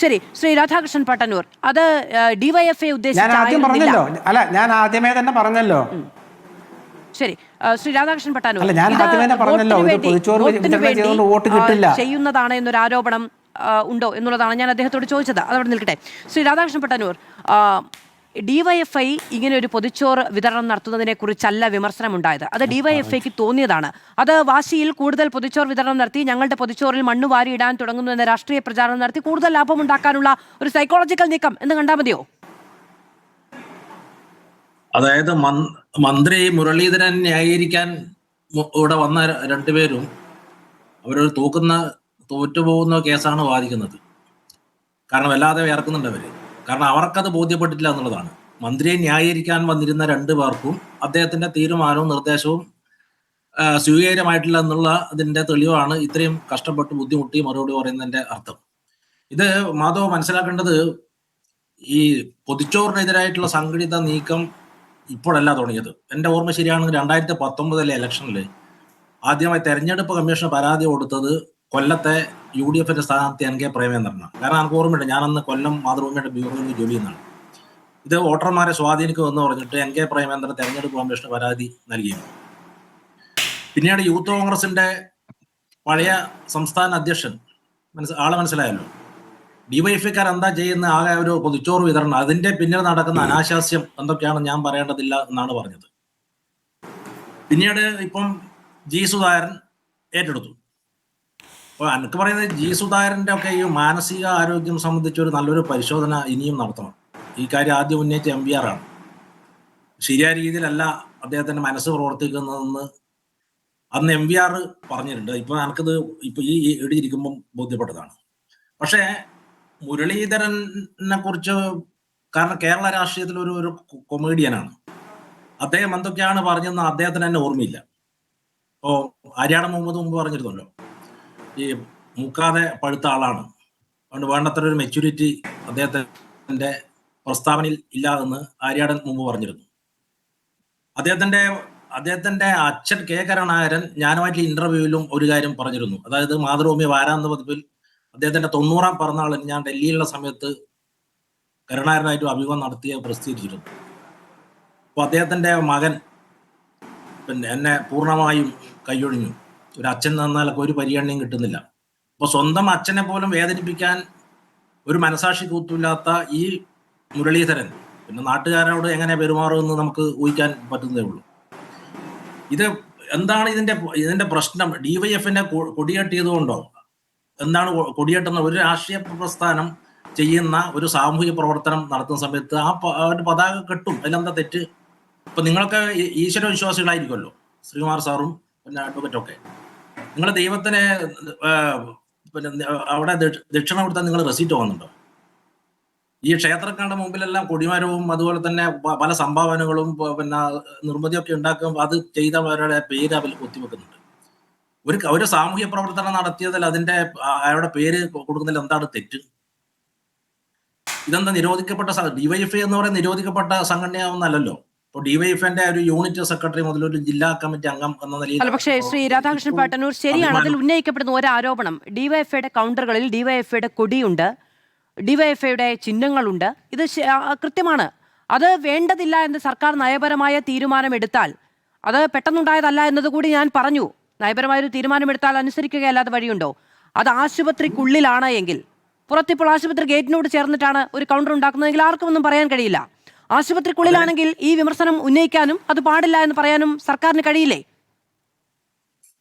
ശരി, ശ്രീ രാധാകൃഷ്ണൻ പട്ടന്നൂർ, അത് ഡിവൈഎഫ്ഐ ഞാൻ ആദ്യമേ തന്നെ പറഞ്ഞല്ലോ. ശരി, ശ്രീ രാധാകൃഷ്ണൻ പട്ടാനൂർ, വോട്ട് കിട്ടില്ല ചെയ്യുന്നതാണ് എന്നൊരു ആരോപണം ഉണ്ടോ എന്നുള്ളതാണ് ഞാൻ അദ്ദേഹത്തോട് ചോദിച്ചത്. അതവിടെ നിൽക്കട്ടെ. ശ്രീ രാധാകൃഷ്ണൻ പട്ടാനൂർ, ഡിവൈഎഫ്ഐ ഇങ്ങനെ ഒരു പൊതിച്ചോറ് വിതരണം നടത്തുന്നതിനെ കുറിച്ചല്ല വിമർശനമുണ്ടായത്. അത് ഡിവൈഎഫ്ഐക്ക് തോന്നിയതാണ്. അത് വാശിയിൽ കൂടുതൽ പൊതിച്ചോറ് വിതരണം നടത്തി ഞങ്ങളുടെ പൊതിച്ചോറിൽ മണ്ണ് വാരിയിടാൻ തുടങ്ങുന്നു എന്ന രാഷ്ട്രീയ പ്രചാരണം നടത്തി കൂടുതൽ ലാഭമുണ്ടാക്കാനുള്ള ഒരു സൈക്കോളജിക്കൽ നീക്കം എന്ന് കണ്ടാൽ മതിയോ? അതായത് മന്ത്രി മുരളീധരൻ ന്യായീകരിക്കാൻ ഇവിടെ വന്ന രണ്ടുപേരും അവരൊരു തോറ്റുപോകുന്ന കേസാണ് വാദിക്കുന്നത്. കാരണം വല്ലാതെ വിയർക്കുന്നുണ്ട് അവര്. കാരണം അവർക്കത് ബോധ്യപ്പെട്ടിട്ടില്ല എന്നുള്ളതാണ്. മന്ത്രിയെ ന്യായീകരിക്കാൻ വന്നിരുന്ന രണ്ടു പേർക്കും അദ്ദേഹത്തിന്റെ തീരുമാനവും നിർദ്ദേശവും സ്വീകാര്യമായിട്ടില്ല എന്നുള്ള അതിന്റെ തെളിവാണ് ഇത്രയും കഷ്ടപ്പെട്ട് ബുദ്ധിമുട്ടി മറുപടി പറയുന്നതിന്റെ അർത്ഥം. ഇത് മാധവ് മനസ്സിലാക്കേണ്ടത്, ഈ പൊതിച്ചോറിനെതിരായിട്ടുള്ള സംഘടിത നീക്കം ഇപ്പോഴല്ല തുടങ്ങിയത്. എൻ്റെ ഓർമ്മ ശരിയാണെങ്കിൽ 2019 ഇലക്ഷനിൽ ആദ്യമായി തെരഞ്ഞെടുപ്പ് കമ്മീഷന് പരാതി കൊടുത്തത് കൊല്ലത്തെ UDF സ്ഥാനാർത്ഥി NK പ്രേമേന്ദ്രനാണ്. കാരണം എനിക്ക് ഓർമ്മയുണ്ട്, ഞാനന്ന് കൊല്ലം മാതൃഭൂമിയുടെ ബ്യൂറോയിൽ ജോലി ചെയ്യുന്നതാണ്. ഇത് വോട്ടർമാരെ സ്വാധീനിക്കുമെന്ന് പറഞ്ഞിട്ട് NK പ്രേമേന്ദ്രൻ തെരഞ്ഞെടുപ്പ് കമ്മീഷന് പരാതി നൽകിയിരുന്നു. പിന്നീട് യൂത്ത് കോൺഗ്രസിന്റെ പഴയ സംസ്ഥാന അധ്യക്ഷൻ ആളെ മനസ്സിലായല്ലോ. ഡിവൈഎഫ്ഐക്കാർ എന്താ ചെയ്യുന്ന ആകെ ഒരു പൊതിച്ചോറ് വിതരണം, അതിന്റെ പിന്നീട് നടക്കുന്ന അനാശാസ്യം എന്തൊക്കെയാണ് ഞാൻ പറയേണ്ടതില്ല എന്നാണ് പറഞ്ഞത്. പിന്നീട് ഇപ്പം ജി സുധാകരൻ ഏറ്റെടുത്തു. അപ്പോൾ എനിക്ക് പറയുന്നത്, ജി സുധാകരന്റെ ഒക്കെ ഈ മാനസിക ആരോഗ്യം സംബന്ധിച്ച് ഒരു നല്ലൊരു പരിശോധന ഇനിയും നടത്തണം. ഈ കാര്യം ആദ്യം ഉന്നയിച്ച MVR ആണ്. ശരിയായ രീതിയിലല്ല അദ്ദേഹത്തിന്റെ മനസ്സ് പ്രവർത്തിക്കുന്നതെന്ന് അന്ന് MVR പറഞ്ഞിട്ടുണ്ട്. ഇപ്പൊ എനിക്കത് ഇപ്പൊ ഈ എഴുതിയിരിക്കുമ്പം ബോധ്യപ്പെട്ടതാണ്. പക്ഷേ മുരളീധരനെ കുറിച്ച്, കാരണം കേരള രാഷ്ട്രീയത്തിൽ ഒരു കൊമേഡിയനാണ് അദ്ദേഹം. എന്തൊക്കെയാണ് പറഞ്ഞതെന്ന് അദ്ദേഹത്തിന് തന്നെ ഓർമ്മയില്ല. ഇപ്പോൾ ആര്യാടൻ മുഹമ്മദ് മുമ്പ് പറഞ്ഞിരുന്നല്ലോ, ഈ മുക്കാതെ പഴുത്ത ആളാണ്, അതുകൊണ്ട് വേണ്ടത്ര ഒരു മെച്യൂരിറ്റി അദ്ദേഹത്തിന്റെ പ്രസ്താവനയിൽ ഇല്ലാതെന്ന് ആര്യാടൻ മുമ്പ് പറഞ്ഞിരുന്നു. അദ്ദേഹത്തിന്റെ അച്ഛൻ K കരുണാകരൻ ഞാനുമായിട്ടുള്ള ഇന്റർവ്യൂവിലും ഒരു കാര്യം പറഞ്ഞിരുന്നു. അതായത് മാതൃഭൂമി വാരാന്ത പതിപ്പിൽ അദ്ദേഹത്തിന്റെ 90-ാം പിറന്നാളിന് ഞാൻ ഡൽഹിയിലുള്ള സമയത്ത് കരുണാകരനായിട്ട് അഭിമുഖം നടത്തിയ പ്രസിദ്ധീകരിച്ചിരുന്നു. അപ്പോൾ അദ്ദേഹത്തിന്റെ മകൻ പിന്നെ എന്നെ പൂർണ്ണമായും കൈയൊഴിഞ്ഞു, ഒരു അച്ഛൻ നിന്നാലൊക്കെ ഒരു പരിഗണനയും കിട്ടുന്നില്ല. അപ്പോൾ സ്വന്തം അച്ഛനെ പോലും വേദനിപ്പിക്കാൻ ഒരു മനസാക്ഷി കൂത്തില്ലാത്ത ഈ മുരളീധരൻ പിന്നെ നാട്ടുകാരോട് എങ്ങനെ പെരുമാറുമെന്ന് നമുക്ക് ഊഹിക്കാൻ പറ്റുന്നതേ ഉള്ളൂ. ഇത് എന്താണ് ഇതിന്റെ പ്രശ്നം? ഡിവൈഎഫിനെ കൊടിയേറ്റിയത് കൊണ്ടോ? എന്താണ് കൊടിയേറ്റുന്ന? ഒരു രാഷ്ട്രീയ പ്രസ്ഥാനം ചെയ്യുന്ന ഒരു സാമൂഹിക പ്രവർത്തനം നടത്തുന്ന സമയത്ത് ഒരു പതാക കെട്ടും, അതിലെന്താ തെറ്റ്? ഇപ്പൊ നിങ്ങളൊക്കെ ഈശ്വര വിശ്വാസികളായിരിക്കുമല്ലോ, ശ്രീകുമാർ സാറും പിന്നെ അഡ്വക്കറ്റൊക്കെ. നിങ്ങൾ ദൈവത്തിനെ പിന്നെ അവിടെ ദക്ഷിണ കൊടുത്താൽ നിങ്ങൾ റെസീറ്റ് വാങ്ങുന്നുണ്ടോ? ഈ ക്ഷേത്രങ്ങളുടെ മുമ്പിലെല്ലാം കൊടിമരവും അതുപോലെ തന്നെ പല സംഭാവനകളും പിന്നെ നിർമ്മിതിയൊക്കെ ഉണ്ടാക്കുമ്പോൾ അത് ചെയ്തവരുടെ പേര് അവർ കൊത്തിവെക്കുന്നുണ്ട്. ഒരു സാമൂഹ്യ പ്രവർത്തനം നടത്തിയതിൽ അയാളുടെ പേര് കൊടുക്കുന്നതിൽ എന്താണ് തെറ്റ്? ഇതെന്താ നിരോധിക്കപ്പെട്ട ഡിവൈഎഫ്ഐ എന്ന് പറയുന്ന നിരോധിക്കപ്പെട്ട സംഘടനയാവുന്നല്ലോ. ഇപ്പോൾ ഡിവൈഎഫ്ഐന്റെ ഒരു യൂണിറ്റ് സെക്രട്ടറി മുതൽ ഒരു ജില്ലാ കമ്മിറ്റി അംഗം എന്ന നിലയിൽ. പക്ഷേ ശ്രീ രാധാകൃഷ്ണൻ പട്ടന്നൂർ, ശരിയാണ്, അതിൽ ഉന്നയിക്കപ്പെടുന്ന ഒരു ആരോപണം, ഡിവൈഎഫ്ഐയുടെ കൗണ്ടറുകളിൽ ഡിവൈഎഫ്ഐയുടെ കൊടിയുണ്ട്, ഡിവൈഎഫ്ഐയുടെ ചിഹ്നങ്ങളുണ്ട്. ഇത് കൃത്യമാണ്. അത് വേണ്ടതില്ല എന്ന് സർക്കാർ നയപരമായ തീരുമാനമെടുത്താൽ, അത് പെട്ടെന്നുണ്ടായതല്ല എന്നതുകൂടി ഞാൻ പറഞ്ഞു. നയപരമായൊരു തീരുമാനമെടുത്താൽ അനുസരിക്കുകയല്ലാതെ വഴിയുണ്ടോ? അത് ആശുപത്രിക്കുള്ളിലാണ് എങ്കിൽ, പുറത്തിപ്പോൾ ആശുപത്രി ഗേറ്റിനോട് ചേർന്നിട്ടാണ് ഒരു കൗണ്ടർ ഉണ്ടാക്കുന്നതെങ്കിൽ ആർക്കും ഒന്നും പറയാൻ കഴിയില്ല. ആശുപത്രിക്കുള്ളിലാണെങ്കിൽ ഈ വിമർശനം ഉന്നയിക്കാനും അത് പാടില്ല എന്ന് പറയാനും സർക്കാരിന് കഴിയില്ലേ?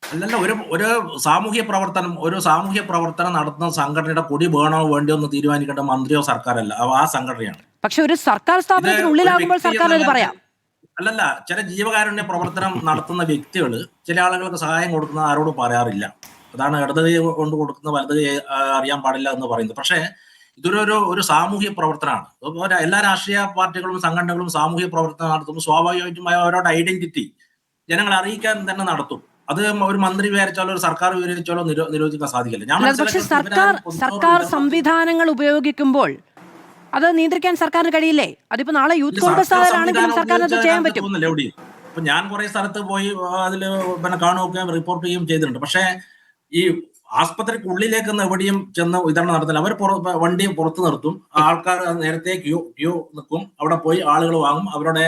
അല്ലല്ല, ഒരു സാമൂഹ്യ പ്രവർത്തനം നടത്തുന്ന സംഘടനയുടെ കൊടി വേണോ വേണ്ടിയോ എന്ന് തീരുമാനിക്കേണ്ട മന്ത്രിയോ സർക്കാരല്ല, ആ സംഘടനയാണ്. പക്ഷെ ഒരു സർക്കാർ സ്ഥാപനത്തിനുള്ളിലാകുമ്പോൾ സർക്കാരിന് പറയാം. അല്ലല്ല, ചില ജീവകാരുണ്യ പ്രവർത്തനം നടത്തുന്ന വ്യക്തികൾ ചില ആളുകൾക്ക് സഹായം കൊടുക്കുന്നത് ആരോടും പറയാറില്ല. അതാണ് ഇടത് കൈ കൊണ്ട് കൊടുക്കുന്ന വലത് കൈ അറിയാൻ പാടില്ല എന്ന് പറയുന്നത്. പക്ഷേ ഇതൊരു സാമൂഹ്യ പ്രവർത്തനമാണ്. എല്ലാ രാഷ്ട്രീയ പാർട്ടികളും സംഘടനകളും സാമൂഹ്യ പ്രവർത്തനം നടത്തുമ്പോൾ സ്വാഭാവികമായിട്ടും അവരുടെ ഐഡന്റിറ്റി ജനങ്ങളെ അറിയിക്കാൻ തന്നെ നടത്തും. അത് ഒരു മന്ത്രി വിചാരിച്ചാലോ ഒരു സർക്കാർ വിചാരിച്ചാലോ നിരോധിക്കാൻ സാധിക്കില്ല. പക്ഷേ സർക്കാർ സംവിധാനങ്ങൾ ഉപയോഗിക്കുമ്പോൾ അത് നിയന്ത്രിക്കാൻ സർക്കാരിന് കഴിയില്ലേ? അതിപ്പോ നാളെ യൂത്ത് കോൺഗ്രസ് ആണെങ്കിലും സർക്കാരിന് അത് ചെയ്യാൻ പറ്റും. ഇപ്പൊ ഞാൻ കുറെ സ്ഥലത്ത് പോയി അതിൽ പിന്നെ കാണുകയും റിപ്പോർട്ട് ചെയ്യുകയും ചെയ്തിട്ടുണ്ട്. പക്ഷേ ഈ ആസ്പത്രിക്കുള്ളിലേക്കൊന്നും എവിടെയും ചെന്ന് വിതരണം നടത്തില്ല. അവർ വണ്ടി പുറത്ത് നിർത്തും, ആൾക്കാർ നേരത്തെ ക്യൂ നിൽക്കും, അവിടെ പോയി ആളുകൾ വാങ്ങും, അവരുടെ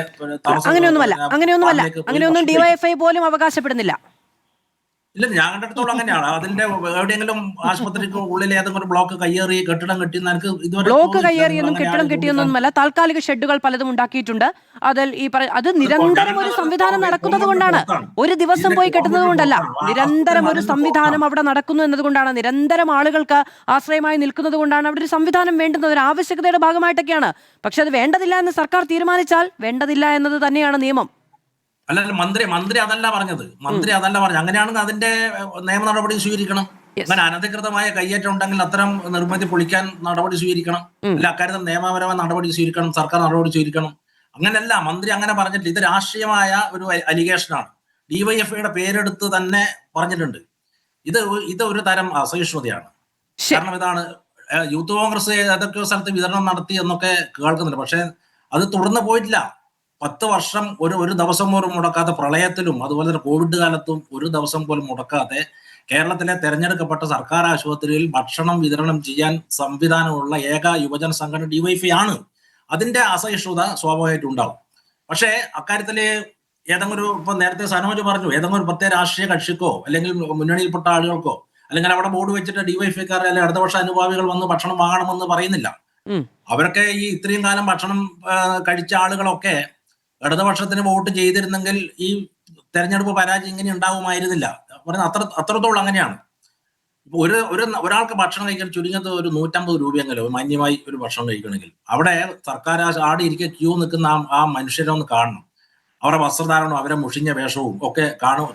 അങ്ങനെയൊന്നും ഡിവൈഎഫ്ഐ പോലും അവകാശപ്പെടുന്നില്ല. ഇല്ല, ഞാൻ കണ്ടിടത്തോളം അങ്ങനെയാണ്. അതിന്റെ എവിടെയെങ്കിലും ആശുപത്രിക്ക് ഉള്ളിൽ ഏതെങ്കിലും ബ്ലോക്ക് കയ്യേറി കെട്ടിടം കെട്ടിയെന്ന് എനിക്ക് ഇതുവരെ ബ്ലോക്ക് കയ്യേറിയൊന്നും കെട്ടിടം കെട്ടിയൊന്നുമല്ല, താൽക്കാലിക ഷെഡുകൾ പലതും ഉണ്ടാക്കിയിട്ടുണ്ട്. അതിൽ അത് നിരന്തരം ഒരു സംവിധാനം നടക്കുന്നത് കൊണ്ടാണ്, ഒരു ദിവസം പോയി കെട്ടുന്നത് കൊണ്ടല്ല, നിരന്തരം ഒരു സംവിധാനം അവിടെ നടക്കുന്നു എന്നതുകൊണ്ടാണ്, നിരന്തരം ആളുകൾക്ക് ആശ്രയമായി നിൽക്കുന്നത് കൊണ്ടാണ് അവിടെ ഒരു സംവിധാനം വേണ്ടുന്നത്, ഒരു ആവശ്യകതയുടെ ഭാഗമായിട്ടൊക്കെയാണ്. പക്ഷെ അത് വേണ്ടതില്ല എന്ന് സർക്കാർ തീരുമാനിച്ചാൽ വേണ്ടതില്ല എന്നത് തന്നെയാണ് നിയമം. അല്ല, മന്ത്രി അതല്ല പറഞ്ഞത്. അങ്ങനെയാണെങ്കിൽ അതിന്റെ നിയമ നടപടി സ്വീകരിക്കണം. അങ്ങനെ അനധികൃതമായ കയ്യേറ്റം ഉണ്ടെങ്കിൽ അത്തരം നിർമ്മിതി പൊളിക്കാൻ നടപടി സ്വീകരിക്കണം. അല്ല, അക്കാര്യത്തിൽ നിയമപരമായ നടപടി സ്വീകരിക്കണം, സർക്കാർ നടപടി സ്വീകരിക്കണം. അങ്ങനെയല്ല, മന്ത്രി അങ്ങനെ പറഞ്ഞിട്ടില്ല. ഇത് രാഷ്ട്രീയമായ ഒരു അലിഗേഷനാണ്. ഡിവൈഎഫ്ഐയുടെ പേരെടുത്ത് തന്നെ പറഞ്ഞിട്ടുണ്ട്. ഇത് ഒരു തരം അസഹിഷ്ണുതയാണ്. കാരണം ഇതാണ്, യൂത്ത് കോൺഗ്രസ് ഏതൊക്കെയോ സ്ഥലത്ത് വിതരണം നടത്തി എന്നൊക്കെ കേൾക്കുന്നുണ്ട്. പക്ഷെ അത് തുടർന്ന് പോയിട്ടില്ല. 10 വർഷം ഒരു ദിവസം പോലും മുടക്കാത്ത, പ്രളയത്തിലും അതുപോലെ തന്നെ കോവിഡ് കാലത്തും ഒരു ദിവസം പോലും മുടക്കാതെ കേരളത്തിലെ തെരഞ്ഞെടുക്കപ്പെട്ട സർക്കാർ ആശുപത്രിയിൽ ഭക്ഷണം വിതരണം ചെയ്യാൻ സംവിധാനമുള്ള ഏക യുവജന സംഘടന ഡിവൈഎഫ്ഐ ആണ്. അതിന്റെ അസഹിഷ്ണുത സ്വാഭാവികമായിട്ടും ഉണ്ടാവും. പക്ഷേ അക്കാര്യത്തില് ഏതെങ്കിലും ഇപ്പൊ നേരത്തെ സനോജ് പറഞ്ഞു, ഏതെങ്കിലും ഒരു പ്രത്യേക രാഷ്ട്രീയ കക്ഷിക്കോ അല്ലെങ്കിൽ മുന്നണിയിൽപ്പെട്ട ആളുകൾക്കോ അല്ലെങ്കിൽ അവിടെ ബോർഡ് വെച്ചിട്ട് ഡിവൈഎഫ്ഐക്കാർ അല്ലെങ്കിൽ അടുത്ത വർഷം അനുഭാവികൾ വന്ന് ഭക്ഷണം വാങ്ങണമെന്ന് പറയുന്നില്ല. അവരൊക്കെ ഈ ഇത്രയും കാലം ഭക്ഷണം കഴിച്ച ആളുകളൊക്കെ ഇടതുപക്ഷത്തിന് വോട്ട് ചെയ്തിരുന്നെങ്കിൽ ഈ തെരഞ്ഞെടുപ്പ് പരാജയം ഇങ്ങനെ ഉണ്ടാവുമായിരുന്നില്ല. അത്രത്തോളം അങ്ങനെയാണ്. ഇപ്പൊ ഒരാൾക്ക് ഭക്ഷണം കഴിക്കാൻ ചുരുങ്ങിയത് ഒരു 150 രൂപയെങ്കിലും മാന്യമായി ഒരു ഭക്ഷണം കഴിക്കണമെങ്കിൽ അവിടെ സർക്കാർ ആടിയിരിക്കെ ക്യൂ നിൽക്കുന്ന ആ മനുഷ്യരെ ഒന്ന് കാണണം. അവരുടെ വസ്ത്രധാരണവും അവരെ മുഷിഞ്ഞ വേഷവും ഒക്കെ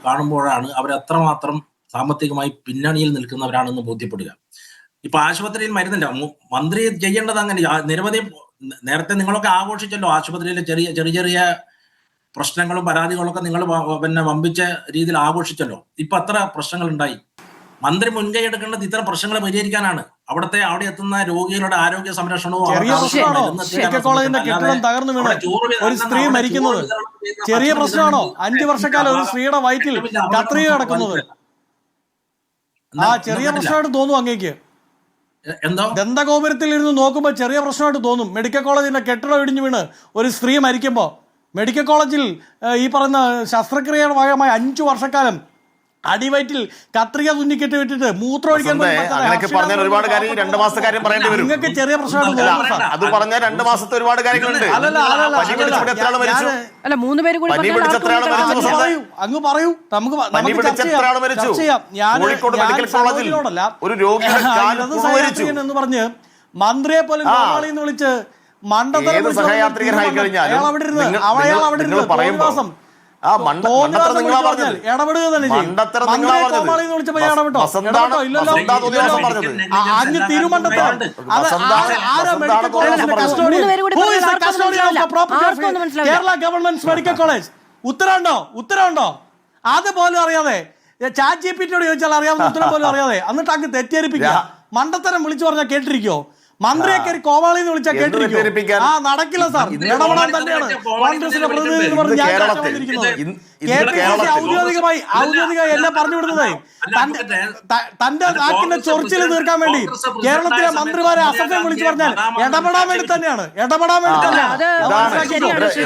കാണുമ്പോഴാണ് അവരെത്രമാത്രം സാമ്പത്തികമായി പിന്നണിയിൽ നിൽക്കുന്നവരാണെന്ന് ബോധ്യപ്പെടുക. ഇപ്പൊ ആശുപത്രിയിൽ മരുന്നില്ല. മന്ത്രി ചെയ്യേണ്ടത് അങ്ങനെ നിരവധി, നേരത്തെ നിങ്ങളൊക്കെ ആഘോഷിച്ചല്ലോ ആശുപത്രിയിലെ ചെറിയ പ്രശ്നങ്ങളും പരാതികളൊക്കെ നിങ്ങൾ വമ്പിച്ച രീതിയിൽ ആഘോഷിച്ചല്ലോ. ഇപ്പൊ അത്ര പ്രശ്നങ്ങൾ ഉണ്ടായി. മന്ത്രി മുൻകൈ എടുക്കേണ്ടത് ഇത്തരം പ്രശ്നങ്ങൾ പരിഹരിക്കാനാണ്. അവിടെ എത്തുന്ന രോഗികളുടെ ആരോഗ്യ സംരക്ഷണവും ഒരു സ്ത്രീ മരിക്കുന്നത് ചെറിയ പ്രശ്നമാണോ? 5 വർഷക്കാലം ഒരു സ്ത്രീയുടെ വയറ്റിൽ കത്രിക കിടക്കുന്നത് ചെറിയ പ്രശ്നമായിട്ട് തോന്നുന്നു അങ്ങേക്ക്? ദന്തഗോപുരത്തിൽ ഇരുന്ന് നോക്കുമ്പോൾ ചെറിയ പ്രശ്നമായിട്ട് തോന്നും. മെഡിക്കൽ കോളേജിന്റെ കെട്ടിടം ഇടിഞ്ഞു വീണ് ഒരു സ്ത്രീ മരിക്കുമ്പോൾ മെഡിക്കൽ കോളേജിൽ ഈ പറയുന്ന ശസ്ത്രക്രിയയുടെ ഭാഗമായി 5 വർഷക്കാലം അടിവയറ്റിൽ കത്രിക തുന്നിക്കെട്ടി വിട്ടിട്ട് മൂത്രം ഒഴിക്കാൻ ഒരുപാട് കാര്യം 2 മാസത്തെ കാര്യം പറയേണ്ടി വരും. നിങ്ങൾക്ക് ചെറിയ പ്രശ്നമായിട്ട് അത് പറഞ്ഞാൽ 2 മാസത്തെ ഒരുപാട് കാര്യങ്ങളുണ്ട്. അല്ല, 3 പേര് കൂടി അങ്ങ് പറയൂ, നമുക്ക് എന്ന് പറഞ്ഞ് മന്ത്രിയെ പോലും എന്ന് വിളിച്ച് മണ്ഡലം കേരള ഗവൺമെന്റ് മെഡിക്കൽ കോളേജ് ഉത്തരവുണ്ടോ അതുപോലും അറിയാതെ ചാറ്റ് ജിപിടിയോട് ചോദിച്ചാൽ അറിയാവുന്ന ഉത്തരം പോലും അറിയാതെ എന്നിട്ട് അങ്ങ് തെറ്റിദ്ധരിപ്പിക്കുക. മണ്ടത്തരം വിളിച്ചു പറഞ്ഞാൽ കേട്ടിരിക്കോ? മന്ത്രിയെ കയറി കോവാളി എന്ന് വിളിച്ചാൽ കേട്ടിരിക്കും. നടക്കില്ല സാർ, ഇടപെടാൻ തന്നെയാണ് കോൺഗ്രസിന്റെ പ്രതിനിധി എന്ന് പറഞ്ഞ് ഞാൻ ഔദ്യോഗികമായി എല്ലാം പറഞ്ഞു വിടുന്നത്. തന്റെ നാക്കിന്റെ ചൊറിച്ചിൽ തീർക്കാൻ വേണ്ടി കേരളത്തിലെ മന്ത്രിമാരെ അസഭ്യം വിളിച്ചു പറഞ്ഞാൽ ഇടപെടാൻ വേണ്ടി തന്നെയാണ്.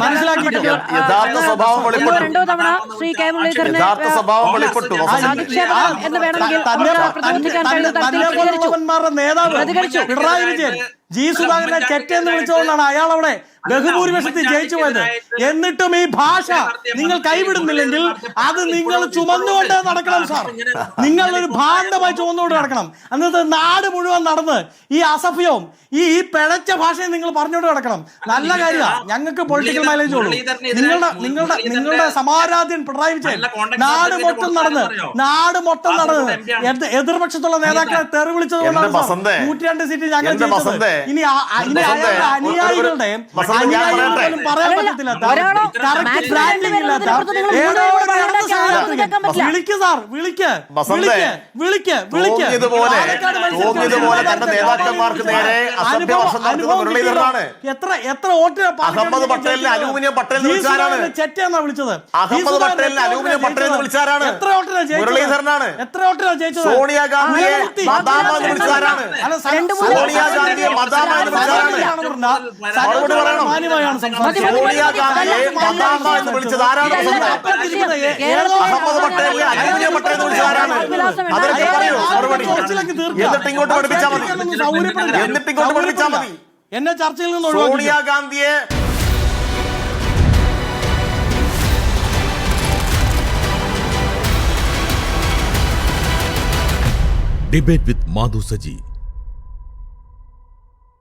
മനസ്സിലാക്കിയിട്ടില്ല. യഥാർത്ഥ സ്വഭാവം വെളിപ്പെട്ടു. നേതാവ് പിണറായി വിജയൻ ജി സുധാകരനെ ചെറ്റെന്ന് വിളിച്ചുകൊണ്ടാണ് അയാൾ അവിടെ ബഹുഭൂരിപക്ഷത്തിൽ ജയിച്ചു പോയത്. എന്നിട്ടും ഈ ഭാഷ നിങ്ങൾ കൈവിടുന്നില്ലെങ്കിൽ അത് നിങ്ങൾ ചുമന്നുകൊണ്ട് നടക്കണം സാർ. നിങ്ങൾ ഒരു ഭാണ്ഡമായി ചുമന്നുകൊണ്ട് നടക്കണം. എന്നിട്ട് നാട് മുഴുവൻ നടന്ന് ഈ അസഭ്യവും ഈ പിഴച്ച ഭാഷയും നിങ്ങൾ പറഞ്ഞുകൊണ്ട് നടക്കണം. നല്ല കാര്യമാണ്, ഞങ്ങൾക്ക് പൊളിറ്റിക്കൽ മൈലേജ് ഉള്ളൂ. നിങ്ങളുടെ സമാരാധ്യൻ പിണറായി വിജയൻ നാട് മൊത്തം നടന്ന് എതിർപക്ഷത്തുള്ള നേതാക്കളെ തെറി വിളിച്ചത് കൊണ്ടാണ് 102 സീറ്റ് ഞങ്ങൾ ജയിച്ചത്. ഇനി അനുയായികളുടെ വസന്ത് ഞാൻ അനുയായികൾ പറയട്ടെ. പോലും പറയാൻ അല്ലല്ല, പറ്റത്തില്ലാത്ത, ഒരാളോ correct മാക്സിമം branding ഇല്ലാത്ത, രണ്ടുപേരും നിങ്ങൾ ഏതോ മൂന്നുപേരും ഒരു പറയുന്നത് ഇടത് കേൾക്കാൻ യാത്രികൻ. പറ്റില്ല. വിളിക്ക് സാർ, വിളിക്ക്, വസന്തേ, വിളിക്ക്. തോന്നിയതുപോലെ പാലക്കാട് മത്സരിച്ച തോന്നിയതുപോലെ തന്റെ നേതാക്കന്മാർക്ക് നേരെ അസഭ്യവർഷം നടത്തുന്ന മുരളീധരനാണ്. എത്ര വോട്ടിന് അഹമ്മദ് പട്ടേലിനെ അലൂമിനിയം പട്ടേൽ എന്ന് വിളിച്ചാരാണ്? ചെറ്റെന്നാ വിളിച്ചത്. അഹമ്മദ് പട്ടേലിനെ അലൂമിനിയം പട്ടേൽ എന്ന് വിളിച്ചാരാണ്? എത്ര വോട്ടിനാ ജയിച്ചത്? മുരളീധരനാണ്. എത്ര വോട്ടിനാ ജയിച്ചത്? സോണിയാഗാന്ധിയെ ആയിരത്തി- മദാമ എന്ന് വിളിച്ചാരാണ്? അല്ല, സോണിയാഗാന്ധിയെ മദാമ എന്ന് വിളിച്ചാരാണ്? മറുപടി പറയണം. മാന്യമായാണ് സംസാരിച്ചത്. സോണിയാഗാന്ധിയെ മദാമ എന്ന് വിളിച്ചത് ആരാണ്? അഹമ്മദ് പട്ടേലിനെ അലൂമിനിയം പട്ടേൽ എന്ന് വിളിച്ചത് ആരാണ്? അതിനൊക്കെ പറയൂ മറുപടി. എന്നിട്ട് ഇങ്ങോട്ട് പഠിപ്പിച്ചാൽ മതി. എന്നിട്ട് ഇങ്ങോട്ട് പഠിപ്പിച്ചാൽ മതി. എന്നെ ചർച്ചയിൽ നിന്ന് ഒഴിവാക്കി. സോണിയാഗാന്ധിയെ Debate with Madhu Saji.